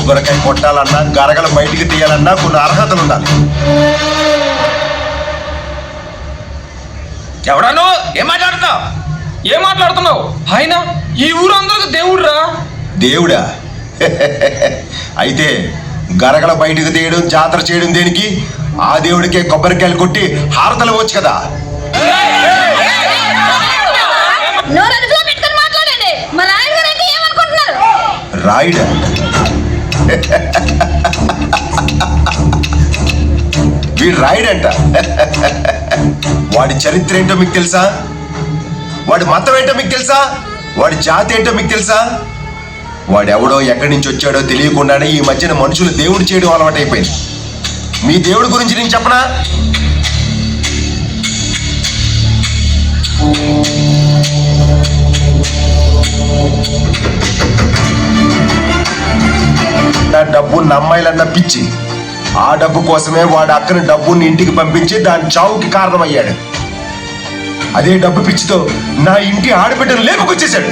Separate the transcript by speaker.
Speaker 1: కొబ్బరికాయ కొట్టాలన్నా గరగలు బయటికి తీయాలన్నా కొన్ని అర్హతలు ఉండాలి.
Speaker 2: ఎవడాను ఏం మాట్లాడుతున్నావు? ఆయన ఈ ఊరందరికి దేవుడురా.
Speaker 1: దేవుడా? అయితే గరగల బయటికి తీయడం జాతర చేయడం దేనికి? ఆ దేవుడికే కొబ్బరికాయలు కొట్టి హారతలు ఇవ్వచ్చు కదా. రాయుడా? వీడు రాయుడంట. వాడి చరిత్ర ఏంటో మీకు తెలుసా? వాడి మతం ఏంటో మీకు తెలుసా? వాడి జాతి ఏంటో మీకు తెలుసా? వాడెవడో ఎక్కడి నుంచి వచ్చాడో తెలియకుండానే ఈ మధ్యన మనుషులు దేవుడు చేయడం అలవాటైపోయింది. మీ దేవుడి గురించి నేను చెప్పనా? నా డబ్బు నమ్మాయిలన్న పిచ్చి. ఆ డబ్బు కోసమే వాడు అక్కని డబ్బుని ఇంటికి పంపించి దాని చావుకి కారణమయ్యాడు. అదే డబ్బు పిచ్చితో నా ఇంటి ఆడబిడ్డను లేపుకొచ్చేశాడు.